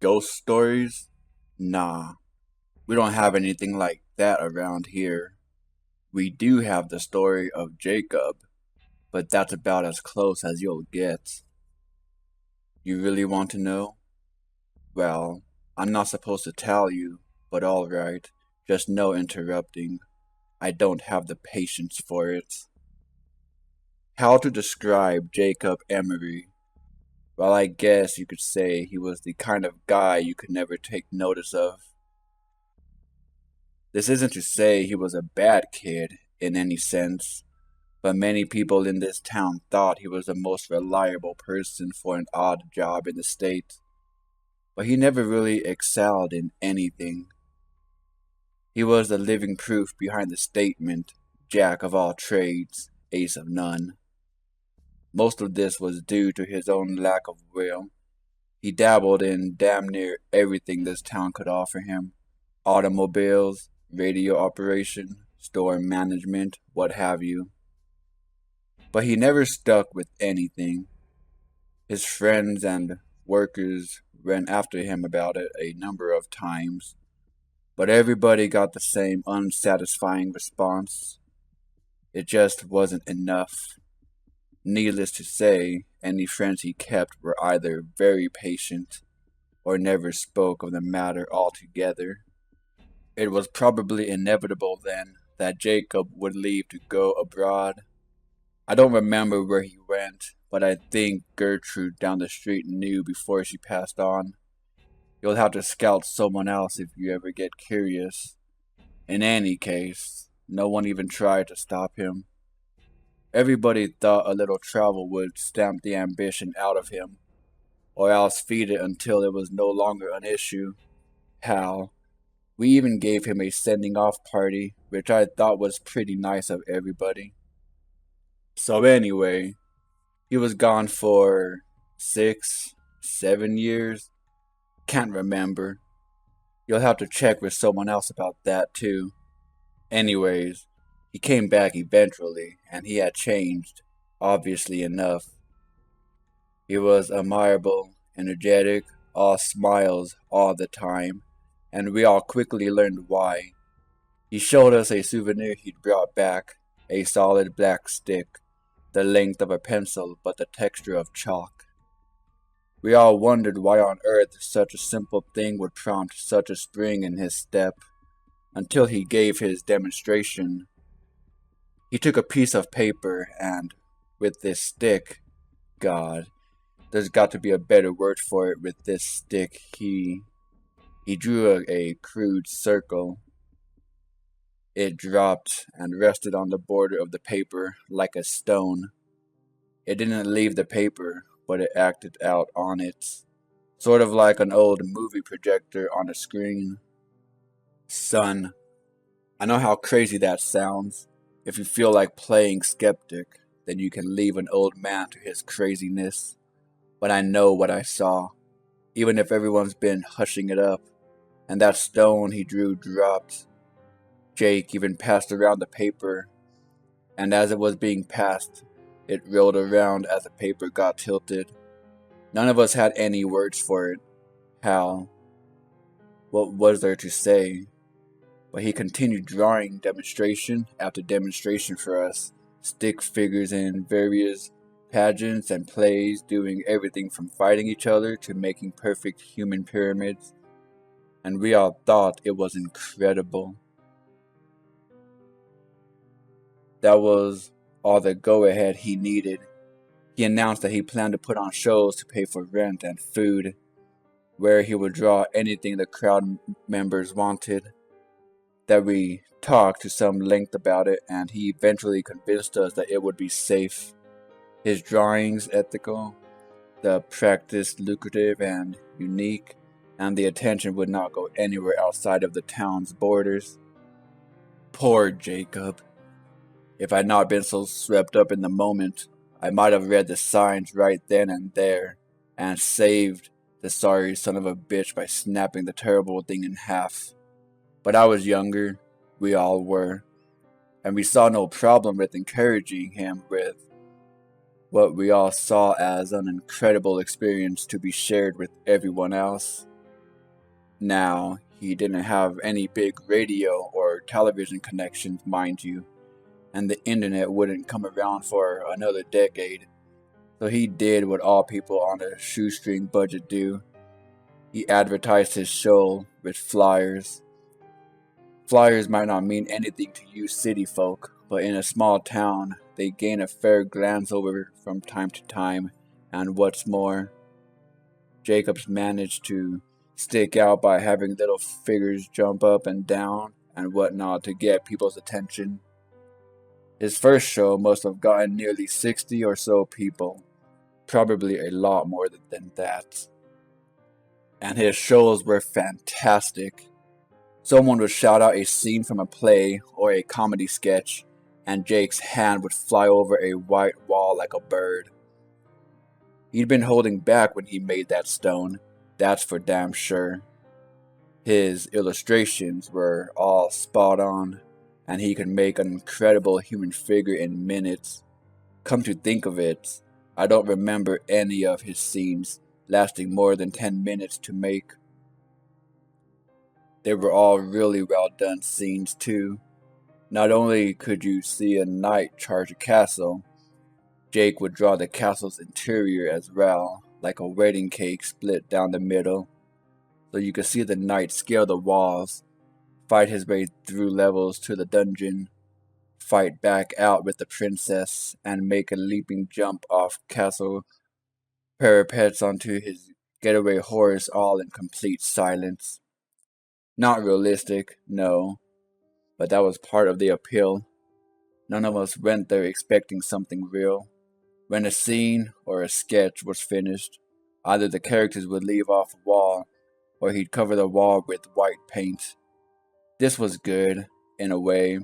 Ghost stories? Nah, we don't have anything like that around here. We do have the story of Jacob, but that's about as close as you'll get. You really want to know? Well, I'm not supposed to tell you, but alright, just no interrupting. I don't have the patience for it. How to describe Jacob Emory? Well, I guess you could say he was the kind of guy you could never take notice of. This isn't to say he was a bad kid in any sense, but many people in this town thought he was the most reliable person for an odd job in the state. But he never really excelled in anything. He was the living proof behind the statement, Jack of all trades, ace of none. Most of this was due to his own lack of will. He dabbled in damn near everything this town could offer him. Automobiles, radio operation, store management, what have you. But he never stuck with anything. His friends and workers ran after him about it a number of times, but everybody got the same unsatisfying response. It just wasn't enough. Needless to say, any friends he kept were either very patient or never spoke of the matter altogether. It was probably inevitable then that Jacob would leave to go abroad. I don't remember where he went, but I think Gertrude down the street knew before she passed on. You'll have to scout someone else if you ever get curious. In any case, no one even tried to stop him. Everybody thought a little travel would stamp the ambition out of him, or else feed it until it was no longer an issue. Hell, we even gave him a sending off party, which I thought was pretty nice of everybody. So anyway, he was gone for 6, 7 years. Can't remember. You'll have to check with someone else about that too. Anyways, he came back eventually, and he had changed, obviously enough. He was amiable, energetic, all smiles all the time, and we all quickly learned why. He showed us a souvenir he'd brought back, a solid black stick, the length of a pencil but the texture of chalk. We all wondered why on earth such a simple thing would prompt such a spring in his step, until he gave his demonstration. He took a piece of paper and, with this stick, God, there's got to be a better word for it, with this stick, he drew a crude circle. It dropped and rested on the border of the paper like a stone. It didn't leave the paper, but it acted out on it, sort of like an old movie projector on a screen. Son, I know how crazy that sounds. If you feel like playing skeptic, then you can leave an old man to his craziness. But I know what I saw, even if everyone's been hushing it up, and that stone he drew dropped. Jake even passed around the paper, and as it was being passed, it rolled around as the paper got tilted. None of us had any words for it. How? What was there to say? But he continued drawing demonstration after demonstration for us, stick figures in various pageants and plays, doing everything from fighting each other to making perfect human pyramids, and we all thought it was incredible. That was all the go-ahead he needed. He announced that he planned to put on shows to pay for rent and food, where he would draw anything the crowd members wanted. That we talked to some length about it, and he eventually convinced us that it would be safe. His drawings ethical, the practice lucrative and unique, and the attention would not go anywhere outside of the town's borders. Poor Jacob. If I'd not been so swept up in the moment, I might have read the signs right then and there, and saved the sorry son of a bitch by snapping the terrible thing in half. But I was younger, we all were, and we saw no problem with encouraging him with what we all saw as an incredible experience to be shared with everyone else. Now, he didn't have any big radio or television connections, mind you, and the internet wouldn't come around for another decade. So he did what all people on a shoestring budget do. He advertised his show with flyers. Flyers might not mean anything to you city folk, but in a small town, they gain a fair glance over from time to time, and what's more, Jacobs managed to stick out by having little figures jump up and down and whatnot to get people's attention. His first show must have gotten nearly 60 or so people, probably a lot more than that. And his shows were fantastic. Someone would shout out a scene from a play or a comedy sketch, and Jake's hand would fly over a white wall like a bird. He'd been holding back when he made that stone, that's for damn sure. His illustrations were all spot on, and he could make an incredible human figure in minutes. Come to think of it, I don't remember any of his scenes lasting more than 10 minutes to make. They were all really well done scenes too. Not only could you see a knight charge a castle, Jake would draw the castle's interior as well, like a wedding cake split down the middle, so you could see the knight scale the walls, fight his way through levels to the dungeon, fight back out with the princess, and make a leaping jump off castle parapets onto his getaway horse, all in complete silence. Not realistic, no, but that was part of the appeal. None of us went there expecting something real. When a scene or a sketch was finished, either the characters would leave off a wall, or he'd cover the wall with white paint. This was good, in a way.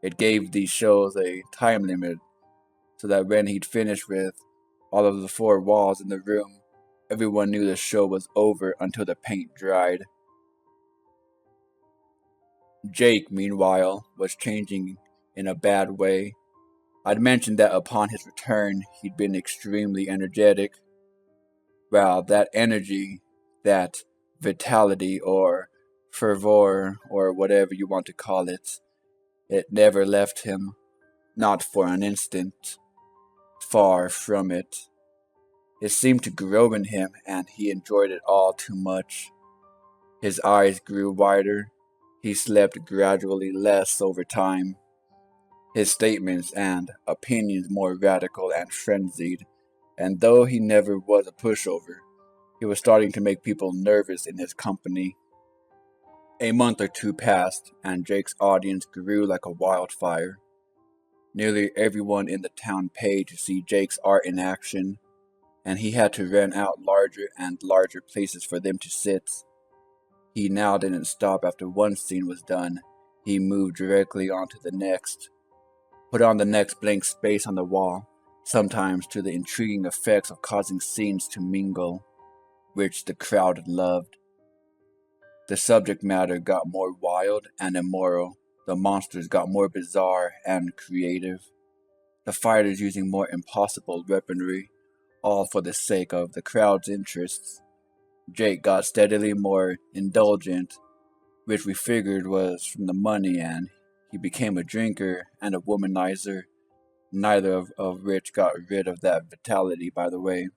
It gave these shows a time limit, so that when he'd finished with all of the 4 walls in the room, everyone knew the show was over until the paint dried. Jake, meanwhile, was changing in a bad way. I'd mentioned that upon his return, he'd been extremely energetic. Well, that energy, that vitality or fervor or whatever you want to call it, it never left him, not for an instant. Far from it. It seemed to grow in him, and he enjoyed it all too much. His eyes grew wider. He slept gradually less over time. His statements and opinions more radical and frenzied, and though he never was a pushover, he was starting to make people nervous in his company. A month or 2 passed, and Jake's audience grew like a wildfire. Nearly everyone in the town paid to see Jake's art in action, and he had to rent out larger and larger places for them to sit. He now didn't stop after one scene was done. He moved directly on to the next. Put on the next blank space on the wall, sometimes to the intriguing effects of causing scenes to mingle, which the crowd loved. The subject matter got more wild and immoral. The monsters got more bizarre and creative. The fighters using more impossible weaponry, all for the sake of the crowd's interests. Jake got steadily more indulgent, which we figured was from the money, and he became a drinker and a womanizer, neither of which got rid of that vitality, by the way.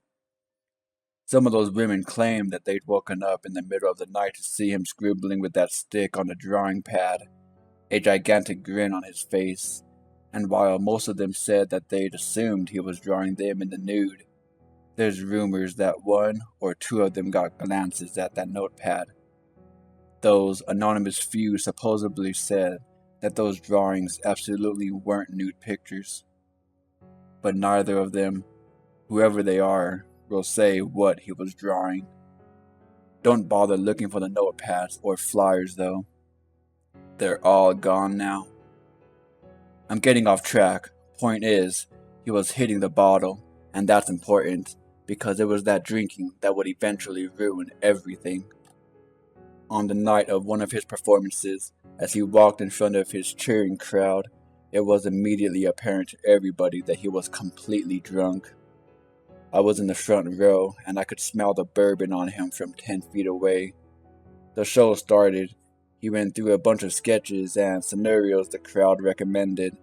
Some of those women claimed that they'd woken up in the middle of the night to see him scribbling with that stick on the drawing pad, a gigantic grin on his face, and while most of them said that they'd assumed he was drawing them in the nude, there's rumors that 1 or 2 of them got glances at that notepad. Those anonymous few supposedly said that those drawings absolutely weren't nude pictures. But neither of them, whoever they are, will say what he was drawing. Don't bother looking for the notepads or flyers though. They're all gone now. I'm getting off track. Point is, he was hitting the bottle, and that's important, because it was that drinking that would eventually ruin everything. On the night of one of his performances, as he walked in front of his cheering crowd, it was immediately apparent to everybody that he was completely drunk. I was in the front row, and I could smell the bourbon on him from 10 feet away. The show started. He went through a bunch of sketches and scenarios the crowd recommended.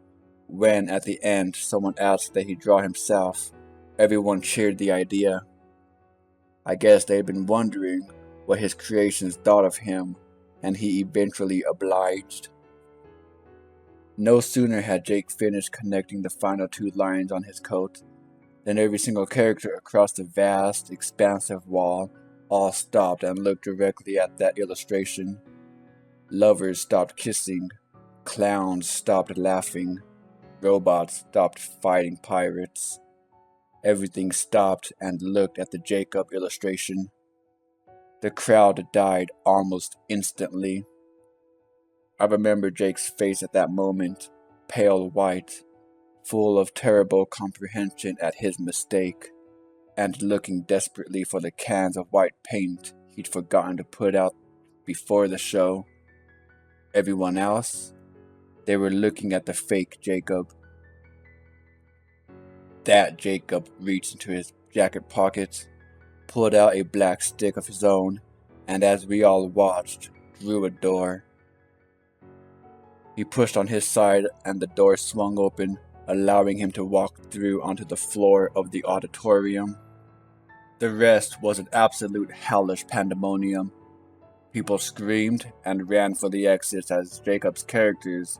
When, at the end, someone asked that he draw himself, everyone cheered the idea. I guess they'd been wondering what his creations thought of him, and he eventually obliged. No sooner had Jake finished connecting the final 2 lines on his coat than every single character across the vast, expansive wall all stopped and looked directly at that illustration. Lovers stopped kissing, clowns stopped laughing, robots stopped fighting pirates. Everything stopped and looked at the Jacob illustration. The crowd died almost instantly. I remember Jake's face at that moment, pale white, full of terrible comprehension at his mistake, and looking desperately for the cans of white paint he'd forgotten to put out before the show. Everyone else? They were looking at the fake Jacob. That Jacob reached into his jacket pocket, pulled out a black stick of his own, and as we all watched, drew a door. He pushed on his side and the door swung open, allowing him to walk through onto the floor of the auditorium. The rest was an absolute hellish pandemonium. People screamed and ran for the exits as Jacob's characters,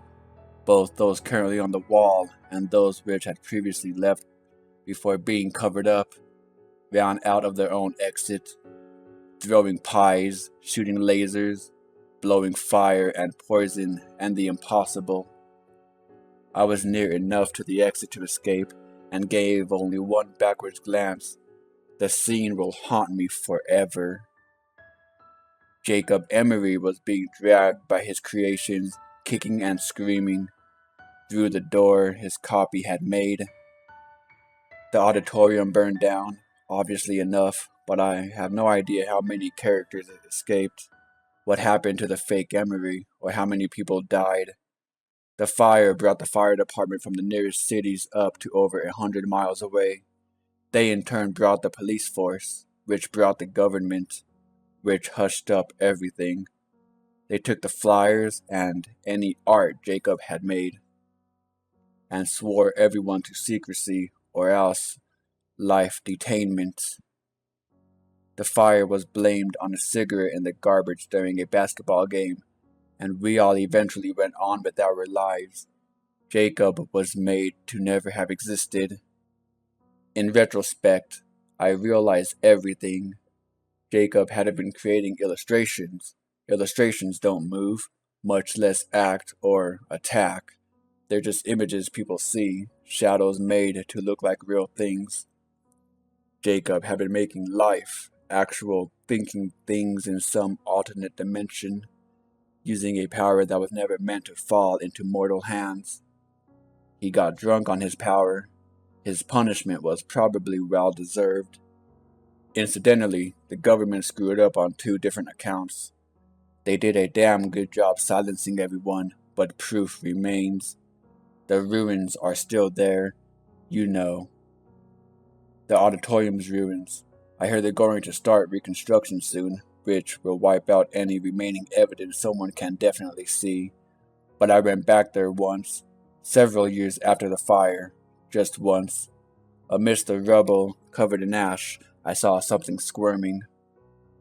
both those currently on the wall and those which had previously left before being covered up, ran out of their own exit, throwing pies, shooting lasers, blowing fire and poison and the impossible. I was near enough to the exit to escape and gave only one backwards glance. The scene will haunt me forever. Jacob Emory was being dragged by his creations, kicking and screaming, through the door his copy had made. The auditorium burned down, obviously enough, but I have no idea how many characters escaped, what happened to the fake Emory, or how many people died. The fire brought the fire department from the nearest cities up to over 100 miles away. They in turn brought the police force, which brought the government, which hushed up everything. They took the flyers and any art Jacob had made, and swore everyone to secrecy or else life detainment. The fire was blamed on a cigarette in the garbage during a basketball game, and we all eventually went on with our lives. Jacob was made to never have existed. In retrospect, I realized everything. Jacob hadn't been creating illustrations. Illustrations don't move, much less act or attack. They're just images people see, shadows made to look like real things. Jacob had been making life, actual thinking things in some alternate dimension, using a power that was never meant to fall into mortal hands. He got drunk on his power. His punishment was probably well deserved. Incidentally, the government screwed up on 2 different accounts. They did a damn good job silencing everyone, but proof remains. The ruins are still there, you know. The auditorium's ruins. I heard they're going to start reconstruction soon, which will wipe out any remaining evidence someone can definitely see. But I went back there once, several years after the fire, just once. Amidst the rubble, covered in ash, I saw something squirming.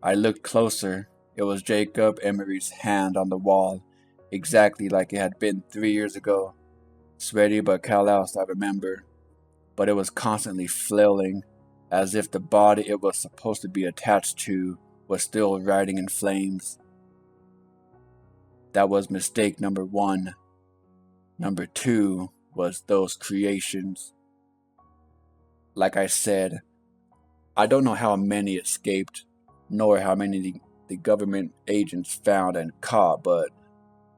I looked closer. It was Jacob Emery's hand on the wall, exactly like it had been 3 years ago. Sweaty but calloused, I remember. But it was constantly flailing, as if the body it was supposed to be attached to was still riding in flames. That was mistake number 1. Number 2 was those creations. Like I said, I don't know how many escaped, nor how many the government agents found and caught, but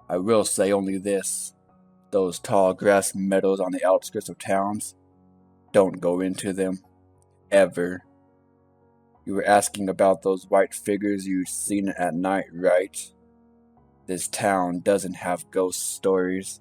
I will say only this. Those tall grass meadows on the outskirts of towns, don't go into them. Ever. You were asking about those white figures you'd seen at night, right? This town doesn't have ghost stories.